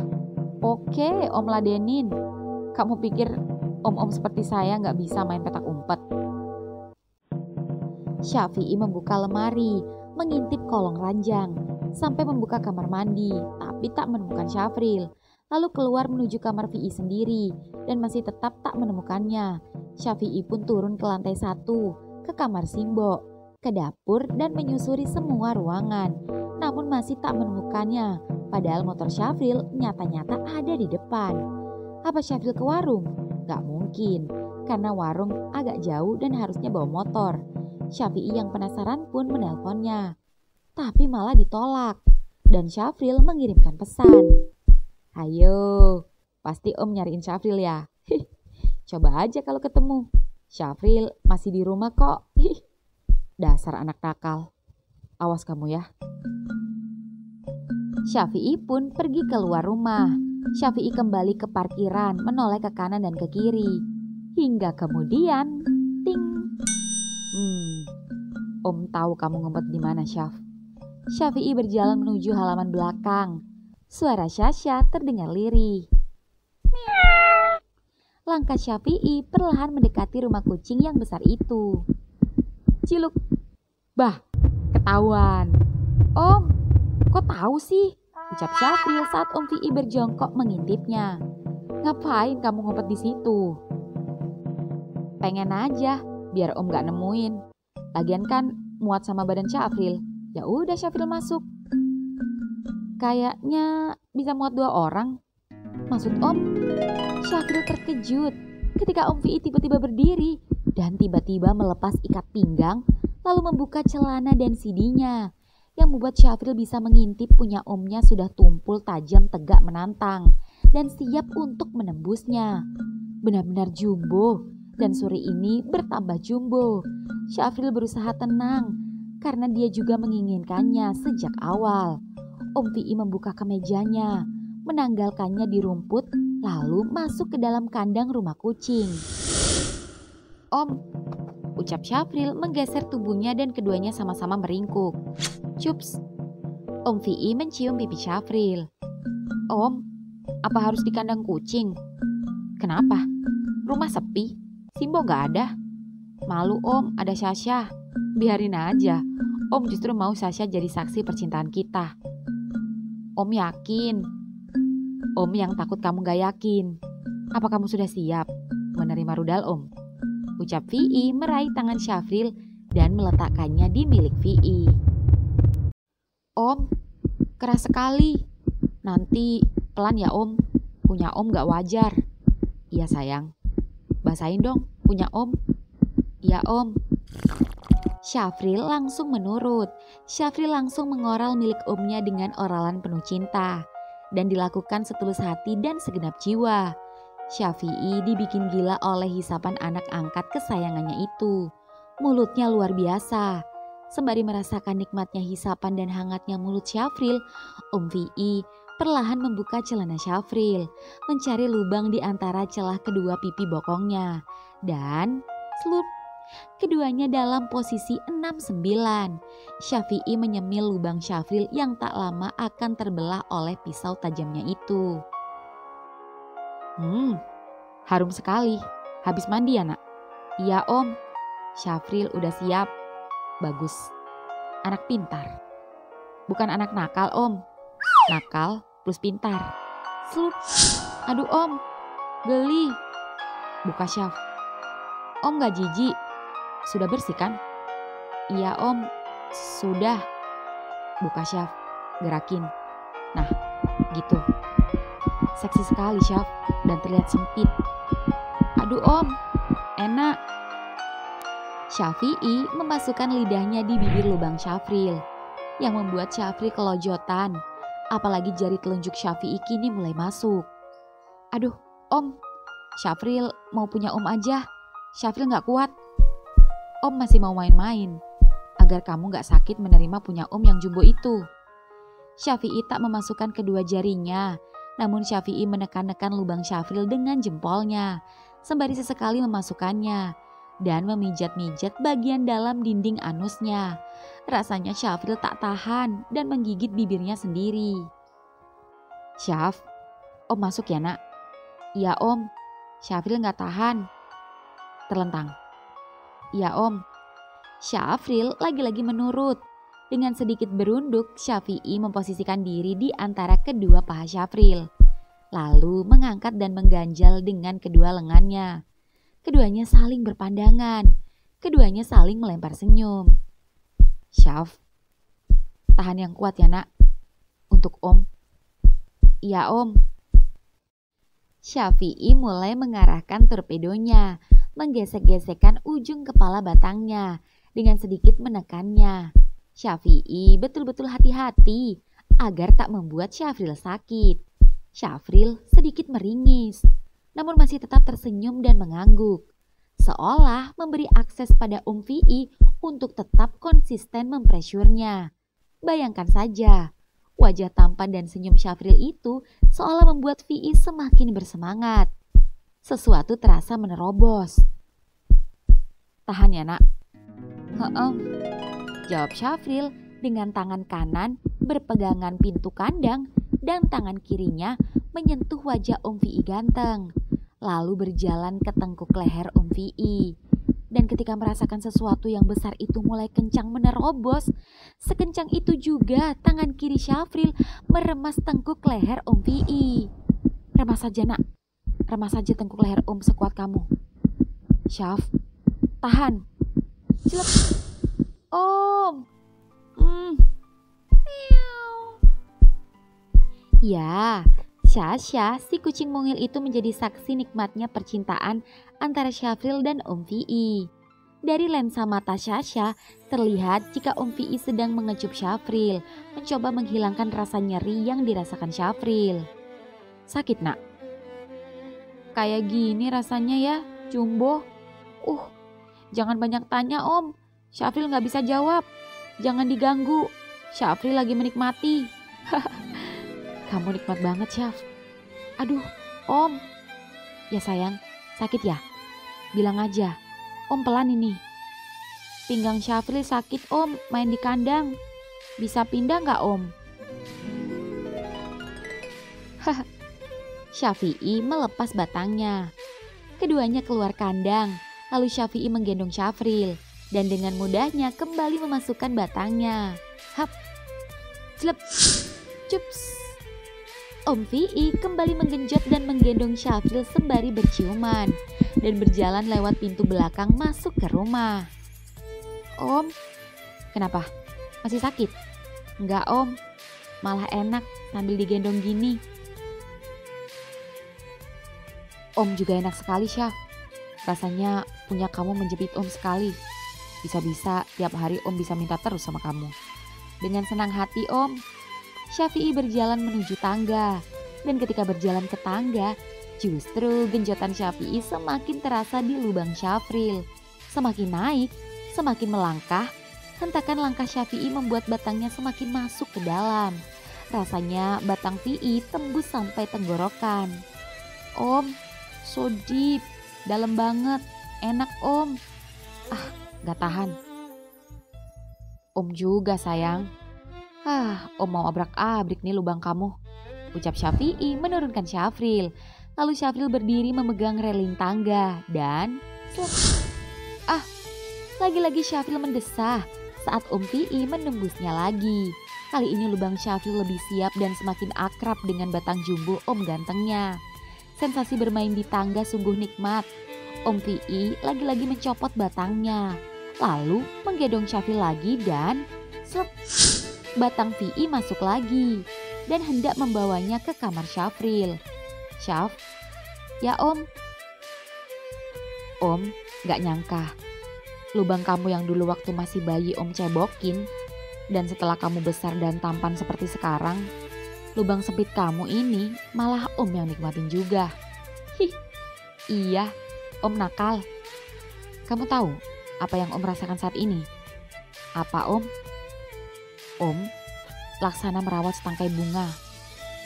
Oke, om ladenin. Kamu pikir om-om seperti saya gak bisa main petak umpet? Syafi'i membuka lemari, mengintip kolong ranjang sampai membuka kamar mandi, tapi tak menemukan Syafril. Lalu keluar menuju kamar VI sendiri dan masih tetap tak menemukannya. Syafi'i pun turun ke lantai 1, ke kamar Simbo, ke dapur dan menyusuri semua ruangan. Namun masih tak menemukannya, padahal motor Syafril nyata-nyata ada di depan. Apa Syafril ke warung? Gak mungkin, karena warung agak jauh dan harusnya bawa motor. Syafi'i yang penasaran pun menelponnya, tapi malah ditolak. Dan Syafril mengirimkan pesan. Ayo, pasti Om nyariin Syafril ya? Coba aja kalau ketemu. Syafril masih di rumah kok. Dasar anak nakal. Awas kamu ya. Syafi'i pun pergi keluar rumah. Syafi'i kembali ke parkiran, menoleh ke kanan dan ke kiri. Hingga kemudian, ting. Om tahu kamu ngumpet di mana, Syaf. Syafi'i berjalan menuju halaman belakang. Suara Syasha terdengar lirih. Langkah Syafi'i perlahan mendekati rumah kucing yang besar itu. Ciluk. Bah, ketahuan. Om, kok tahu sih? Ucap Syafril saat Om VI berjongkok mengintipnya. Ngapain kamu ngumpet di situ? Pengen aja, biar Om gak nemuin. Lagian kan muat sama badan Syafril. Ya udah Syafril masuk. Kayaknya bisa muat 2 orang. Maksud Om? Syafril terkejut ketika Om VI tiba-tiba berdiri dan tiba-tiba melepas ikat pinggang lalu membuka celana dan CD-nya. Yang membuat Syafril bisa mengintip punya omnya sudah tumpul tajam tegak menantang dan siap untuk menembusnya. Benar-benar jumbo dan sore ini bertambah jumbo. Syafril berusaha tenang karena dia juga menginginkannya sejak awal. Om VI membuka kemejanya, menanggalkannya di rumput lalu masuk ke dalam kandang rumah kucing. Om, ucap Syafril menggeser tubuhnya dan keduanya sama-sama meringkuk. Cups. Om VI mencium pipi Syafril. Om, apa harus di kandang kucing? Kenapa? Rumah sepi, Simbo gak ada. Malu Om, ada Syasha. Biarin aja, Om justru mau Syasha jadi saksi percintaan kita. Om yakin. Om yang takut kamu gak yakin. Apa kamu sudah siap menerima rudal Om? Ucap VI meraih tangan Syafril dan meletakkannya di milik VI. Om, keras sekali. Nanti pelan ya Om. Punya Om gak wajar. Iya sayang. Basahin dong punya Om. Iya Om. Syafril langsung menurut. Syafril langsung mengoral milik Omnya dengan oralan penuh cinta. Dan dilakukan setulus hati dan segenap jiwa. Syafi'i dibikin gila oleh hisapan anak angkat kesayangannya itu. Mulutnya luar biasa. Sembari merasakan nikmatnya hisapan dan hangatnya mulut Syafril, Om VI perlahan membuka celana Syafril, mencari lubang di antara celah kedua pipi bokongnya. Dan slup, keduanya dalam posisi 6-9. Syafi'i menyemil lubang Syafril yang tak lama akan terbelah oleh pisau tajamnya itu. Harum sekali. Habis mandi ya nak? Iya Om, Syafril udah siap. Bagus, anak pintar. Bukan anak nakal Om. Nakal plus pintar. Slup. Aduh Om, geli. Buka Syaf. Om gak jijik? Sudah bersih kan? Iya Om, sudah. Buka Syaf, gerakin. Nah, gitu. Seksi sekali Syaf dan terlihat sempit. Aduh Om, enak. Syafi'i memasukkan lidahnya di bibir lubang Syafril yang membuat Syafril kelojotan. Apalagi jari telunjuk Syafi'i kini mulai masuk. Aduh Om, Syafril mau punya Om aja. Syafril gak kuat. Om masih mau main-main agar kamu gak sakit menerima punya Om yang jumbo itu. Syafi'i tak memasukkan kedua jarinya. Namun Syafi'i menekan-nekan lubang Syafril dengan jempolnya. Sembari sesekali memasukkannya. Dan memijat-mijat bagian dalam dinding anusnya. Rasanya Syafril tak tahan dan menggigit bibirnya sendiri. Syaf, Om masuk ya nak? Iya Om, Syafril gak tahan. Terlentang. Iya Om. Syafril lagi-lagi menurut. Dengan sedikit berunduk, Syafi'i memposisikan diri di antara kedua paha Syafril. Lalu mengangkat dan mengganjal dengan kedua lengannya. Keduanya saling berpandangan. Keduanya saling melempar senyum. Syaf, tahan yang kuat ya nak. Untuk Om. Iya Om. Syafi'i mulai mengarahkan torpedonya, menggesek-gesekkan ujung kepala batangnya, dengan sedikit menekannya. Syafi'i betul-betul hati-hati agar tak membuat Syafril sakit. Syafril sedikit meringis, namun masih tetap tersenyum dan mengangguk, seolah memberi akses pada Fi'i untuk tetap konsisten mempresurnya. Bayangkan saja, wajah tampan dan senyum Syafril itu seolah membuat Fi'i semakin bersemangat. Sesuatu terasa menerobos. Tahan ya nak. Heeh, jawab Syafril dengan tangan kanan berpegangan pintu kandang dan tangan kirinya menyentuh wajah Fi'i ganteng, lalu berjalan ke tengkuk leher Fi'i. Dan ketika merasakan sesuatu yang besar itu mulai kencang menerobos, sekencang itu juga tangan kiri Syafril meremas tengkuk leher Fi'i. Remas saja nak, remas saja tengkuk leher sekuat kamu. Syaf, tahan. Cilep. Om. Ya, Syasha, si kucing mungil itu menjadi saksi nikmatnya percintaan antara Syafril dan Fi'i. Dari lensa mata Syasha, terlihat jika Fi'i sedang mengecup Syafril, mencoba menghilangkan rasa nyeri yang dirasakan Syafril. Sakit nak? Kayak gini rasanya ya, Jumbo. Jangan banyak tanya Om. Syafril gak bisa jawab. Jangan diganggu. Syafril lagi menikmati. Kamu nikmat banget, Syaf. Aduh, Om. Ya sayang, sakit ya? Bilang aja. Om pelan ini. Pinggang Syafril sakit Om, main di kandang. Bisa pindah gak Om? Syafi'i melepas batangnya. Keduanya keluar kandang, lalu Syafi'i menggendong Syafril dan dengan mudahnya kembali memasukkan batangnya. Hap, celep, cups. Fi'i kembali menggenjot dan menggendong Syafril sembari berciuman dan berjalan lewat pintu belakang masuk ke rumah. Om, kenapa? Masih sakit? Enggak Om, malah enak sambil digendong gini. Om juga enak sekali Syaf. Rasanya punya kamu menjepit Om sekali. Bisa-bisa tiap hari Om bisa minta terus sama kamu. Dengan senang hati Om, Syafi'i berjalan menuju tangga. Dan ketika berjalan ke tangga, justru genjotan Syafi'i semakin terasa di lubang Syafril. Semakin naik, semakin melangkah, hentakan langkah Syafi'i membuat batangnya semakin masuk ke dalam. Rasanya batang Fi'i tembus sampai tenggorokan. Om, so deep, dalam banget, enak Om. Gak tahan. Om juga sayang. Om mau abrak-abrik nih lubang kamu, ucap Syafi'i menurunkan Syafril. Lalu Syafril berdiri memegang reling tangga dan lagi-lagi Syafril mendesah saat Fi'i menembusnya lagi. Kali ini lubang Syafril lebih siap dan semakin akrab dengan batang jumbo Om gantengnya. Sensasi bermain di tangga sungguh nikmat. Fi'i lagi-lagi mencopot batangnya, lalu menggendong Syafril lagi dan batang Fi'i masuk lagi dan hendak membawanya ke kamar Syafril. Syaf, ya Om. Om gak nyangka, lubang kamu yang dulu waktu masih bayi Om cebokin, dan setelah kamu besar dan tampan seperti sekarang, lubang sempit kamu ini malah Om yang nikmatin juga. Iya, Om nakal. Kamu tahu apa yang Om rasakan saat ini? Apa Om? Om laksana merawat setangkai bunga,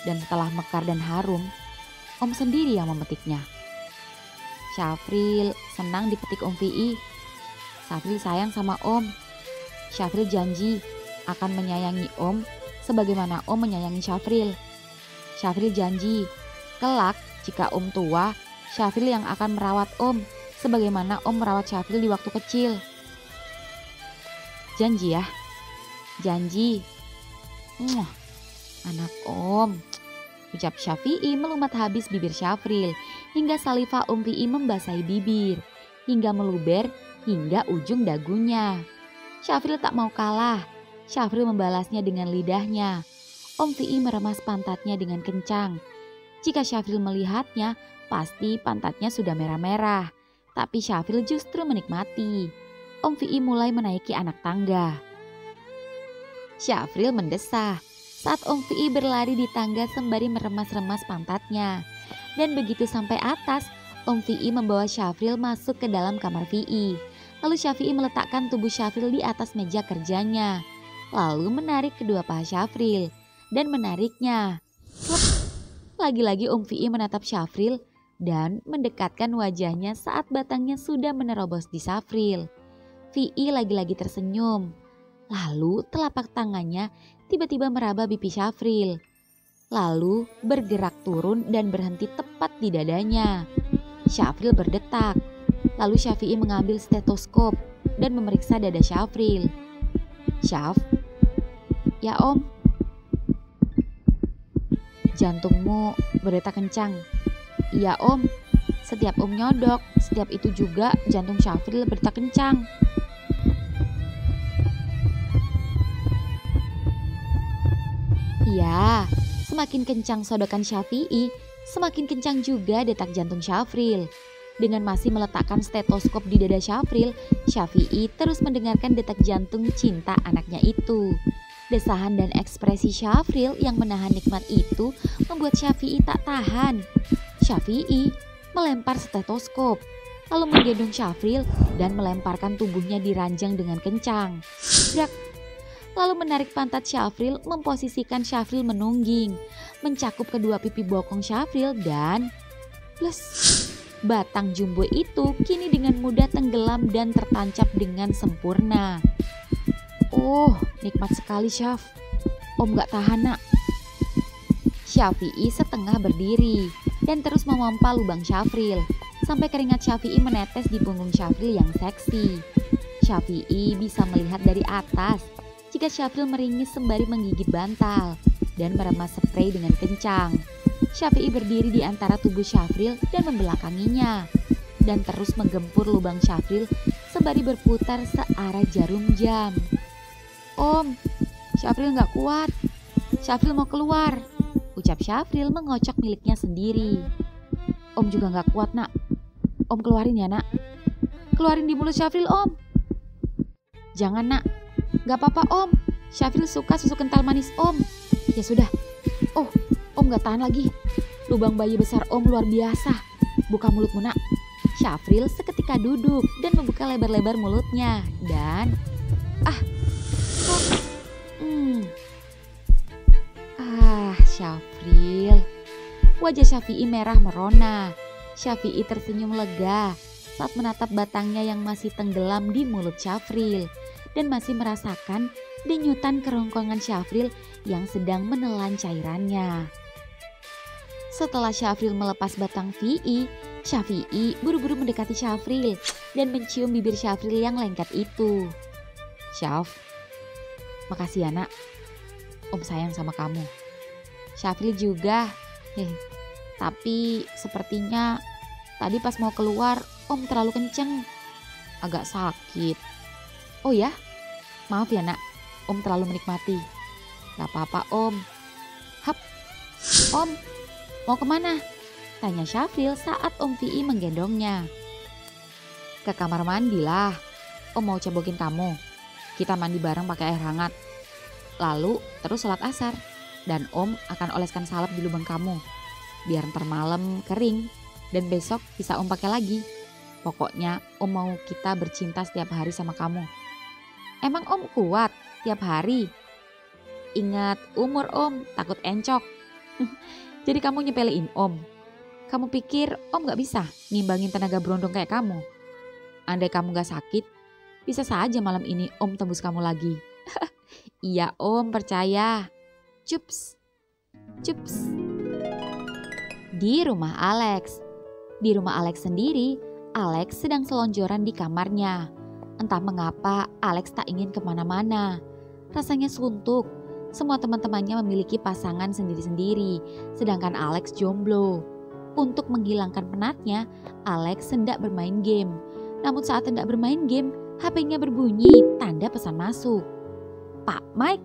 dan setelah mekar dan harum, Om sendiri yang memetiknya. Syafril senang dipetik Fi'i. Syafril sayang sama Om. Syafril janji akan menyayangi Om sebagaimana Om menyayangi Syafril. Syafril janji kelak jika Om tua, Syafril yang akan merawat Om sebagaimana Om merawat Syafril di waktu kecil. Janji ya. Janji. Muah, anak Om, ucap Syafi'i melumat habis bibir Syafril hingga saliva Om Fi'i membasahi bibir hingga meluber hingga ujung dagunya. Syafril tak mau kalah. Syafril membalasnya dengan lidahnya. Om Fi'i meremas pantatnya dengan kencang. Jika Syafril melihatnya, pasti pantatnya sudah merah-merah. Tapi Syafril justru menikmati. Om Fi'i mulai menaiki anak tangga. Syafril mendesah saat Om Fi'i berlari di tangga sembari meremas-remas pantatnya. Dan begitu sampai atas, Om Fi'i membawa Syafril masuk ke dalam kamar Fi'i. Lalu Syafi'i meletakkan tubuh Syafril di atas meja kerjanya. Lalu menarik kedua paha Syafril dan menariknya. Lagi-lagi Om Fi'i menatap Syafril dan mendekatkan wajahnya saat batangnya sudah menerobos di Syafril. Fi'i lagi-lagi tersenyum. Lalu telapak tangannya tiba-tiba meraba pipi Syafril. Lalu bergerak turun dan berhenti tepat di dadanya. Syafril berdetak. Lalu Syafi'i mengambil stetoskop dan memeriksa dada Syafril. Syaf, ya Om. Jantungmu berdetak kencang. Iya Om, setiap Om nyodok, setiap itu juga jantung Syafril berdetak kencang. Iya, semakin kencang sodokan Syafi'i, semakin kencang juga detak jantung Syafril. Dengan masih meletakkan stetoskop di dada Syafril, Syafi'i terus mendengarkan detak jantung cinta anaknya itu. Desahan dan ekspresi Syafril yang menahan nikmat itu membuat Syafi'i tak tahan. Syafi'i melempar stetoskop, lalu menggendong Syafril dan melemparkan tubuhnya di ranjang dengan kencang. Brak! Lalu menarik pantat Syafril, memposisikan Syafril menungging, mencakup kedua pipi bokong Syafril dan plus. Batang jumbo itu kini dengan mudah tenggelam dan tertancap dengan sempurna. Oh, nikmat sekali Syaf. Om gak tahan nak. Syafi'i setengah berdiri dan terus memompa lubang Syafril sampai keringat Syafi'i menetes di punggung Syafril yang seksi. Syafi'i bisa melihat dari atas jika Syafril meringis sembari menggigit bantal dan meremas spray dengan kencang. Syafi'i berdiri di antara tubuh Syafril dan membelakanginya dan terus menggempur lubang Syafril sembari berputar searah jarum jam. Om, Syafril gak kuat. Syafril mau keluar, ucap Syafril mengocok miliknya sendiri. Om juga gak kuat nak. Om keluarin ya nak. Keluarin di mulut Syafril Om. Jangan nak, gak apa-apa Om. Syafril suka susu kental manis Om. Ya sudah. Oh, Om gak tahan lagi. Lubang bayi besar Om luar biasa. Buka mulutmu nak. Syafril seketika duduk dan membuka lebar-lebar mulutnya. Dan Syafril. Wajah Syafi'i merah merona. Syafi'i tersenyum lega saat menatap batangnya yang masih tenggelam di mulut Syafril dan masih merasakan denyutan kerongkongan Syafril yang sedang menelan cairannya. Setelah Syafril melepas batang Fi'i, Syafi'i buru-buru mendekati Syafril dan mencium bibir Syafril yang lengket itu. Syaf, makasih ya nak. Om sayang sama kamu. Syafril juga. Tapi sepertinya tadi pas mau keluar Om terlalu kenceng. Agak sakit. Oh ya? Maaf ya nak. Om terlalu menikmati. Gak apa-apa Om. Hap. Om, mau kemana? Tanya Syafril saat Om Fi'i menggendongnya. Ke kamar mandi lah. Om mau cebokin kamu. Kita mandi bareng pakai air hangat. Lalu terus sholat asar. Dan Om akan oleskan salep di lubang kamu. Biar ntar malam kering. Dan besok bisa Om pakai lagi. Pokoknya Om mau kita bercinta setiap hari sama kamu. Emang Om kuat tiap hari? Ingat umur Om, takut encok. Jadi kamu nyepelein Om. Kamu pikir Om gak bisa ngimbangin tenaga berondong kayak kamu? Andai kamu gak sakit, bisa saja malam ini Om tembus kamu lagi. Iya Om, percaya. Cups, cups. Di rumah Alex. Di rumah Alex sendiri, Alex sedang selonjoran di kamarnya. Entah mengapa Alex tak ingin kemana-mana. Rasanya suntuk. Semua teman-temannya memiliki pasangan sendiri-sendiri, sedangkan Alex jomblo. Untuk menghilangkan penatnya, Alex hendak bermain game. Namun saat hendak bermain game, HP-nya berbunyi, tanda pesan masuk. Pak Mike.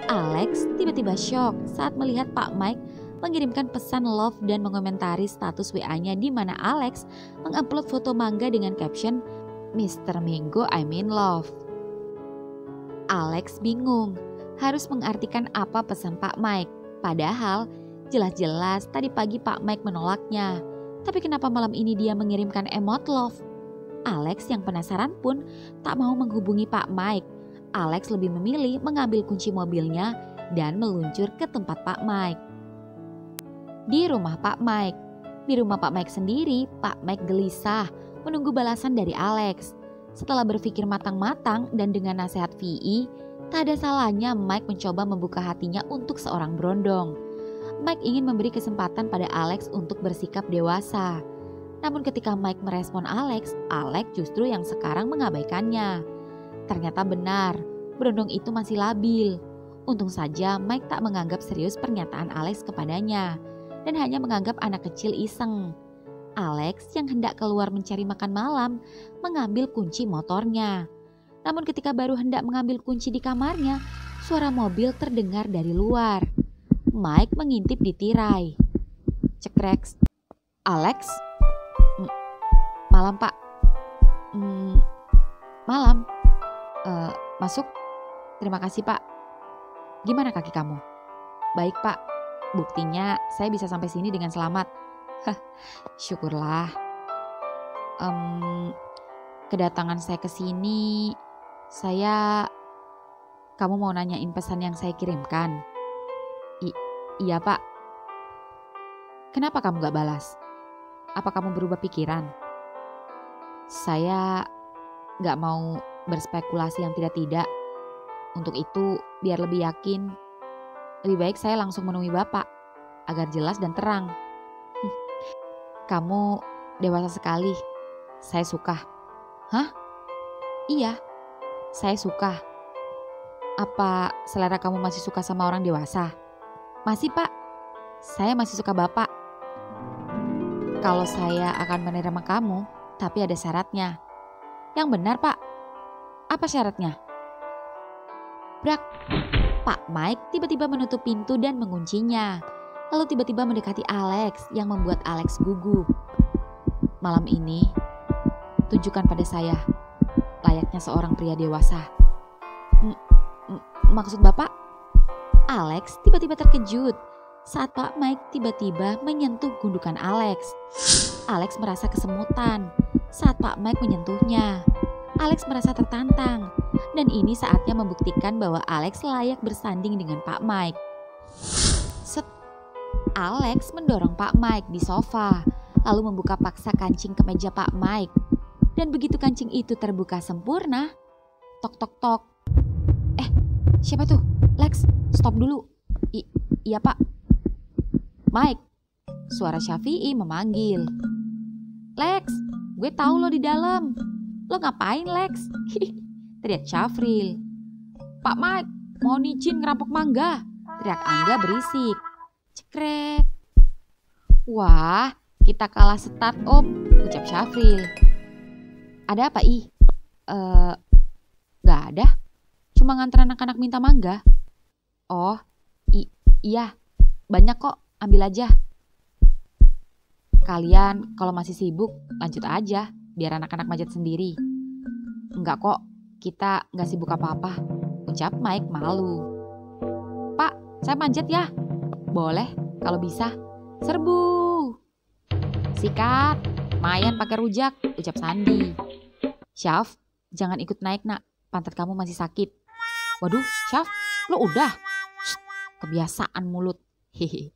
Alex tiba-tiba shock saat melihat Pak Mike mengirimkan pesan love dan mengomentari status WA-nya di mana Alex mengupload foto mangga dengan caption Mr. Mango I'm in love. Alex bingung harus mengartikan apa pesan Pak Mike. Padahal jelas-jelas tadi pagi Pak Mike menolaknya. Tapi kenapa malam ini dia mengirimkan emot love? Alex yang penasaran pun tak mau menghubungi Pak Mike. Alex lebih memilih mengambil kunci mobilnya dan meluncur ke tempat Pak Mike. Di rumah Pak Mike. Di rumah Pak Mike sendiri, Pak Mike gelisah menunggu balasan dari Alex. Setelah berpikir matang-matang dan dengan nasihat VI, tak ada salahnya Mike mencoba membuka hatinya untuk seorang berondong. Mike ingin memberi kesempatan pada Alex untuk bersikap dewasa. Namun ketika Mike merespon Alex justru yang sekarang mengabaikannya. Ternyata benar, berondong itu masih labil. Untung saja Mike tak menganggap serius pernyataan Alex kepadanya dan hanya menganggap anak kecil iseng. Alex yang hendak keluar mencari makan malam mengambil kunci motornya. Namun ketika baru hendak mengambil kunci di kamarnya, suara mobil terdengar dari luar. Mike mengintip di tirai. Cekrek. Alex? Malam Pak. Malam. Masuk. Terima kasih Pak. Gimana kaki kamu? Baik Pak. Buktinya saya bisa sampai sini dengan selamat. Syukurlah. Kedatangan saya ke sini, kamu mau nanyain pesan yang saya kirimkan? Iya Pak. Kenapa kamu gak balas? Apa kamu berubah pikiran? Saya gak mau berspekulasi yang tidak-tidak. Untuk itu, biar lebih yakin, lebih baik saya langsung menemui Bapak, agar jelas dan terang. Kamu dewasa sekali, saya suka. Hah? Iya, saya suka. Apa selera kamu masih suka sama orang dewasa? Masih Pak, saya masih suka Bapak. Kalau saya akan menerima kamu, tapi ada syaratnya. Yang benar Pak. Apa syaratnya? Brak. Pak Mike tiba-tiba menutup pintu dan menguncinya. Lalu tiba-tiba mendekati Alex yang membuat Alex gugup. Malam ini, tunjukkan pada saya layaknya seorang pria dewasa. Maksud Bapak? Alex tiba-tiba terkejut saat Pak Mike tiba-tiba menyentuh gundukan Alex. Alex merasa kesemutan saat Pak Mike menyentuhnya. Alex merasa tertantang dan ini saatnya membuktikan bahwa Alex layak bersanding dengan Pak Mike. Set. Alex mendorong Pak Mike di sofa lalu membuka paksa kancing kemeja Pak Mike. Dan begitu kancing itu terbuka sempurna, tok tok tok. Siapa tuh? Lex, stop dulu. Iya Pak. Mike, suara Syafi'i memanggil. Lex, gue tahu lo di dalam. Lo ngapain Lex? Teriak Syafril. Pak Mike, mau izin ngerampok mangga. Teriak Angga berisik. Cekrek. Wah, kita kalah start Om, ucap Syafril. Ada apa Gak ada. Cuma nganter anak-anak minta mangga. Oh, iya. Banyak kok, ambil aja. Kalian kalau masih sibuk, lanjut aja. Biar anak-anak manjat sendiri. Enggak kok, kita gak sibuk apa-apa, ucap Mike malu. Pak, saya manjat ya? Boleh, kalau bisa. Serbu. Sikat, mayan pakai rujak, ucap Sandi. Syaf, jangan ikut naik nak, pantat kamu masih sakit. Waduh, Syaf, lo udah? Shh, kebiasaan mulut. Hehe.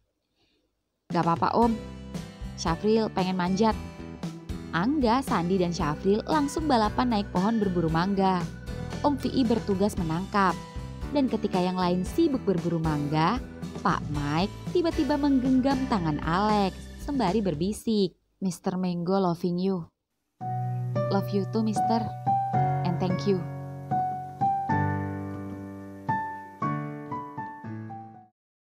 Gak apa-apa Om, Syafril pengen manjat. Angga, Sandi, dan Syafril langsung balapan naik pohon berburu mangga. Om VI bertugas menangkap. Dan ketika yang lain sibuk berburu mangga, Pak Mike tiba-tiba menggenggam tangan Alex sembari berbisik. Mr. Mango loving you. Love you too, Mister. And thank you.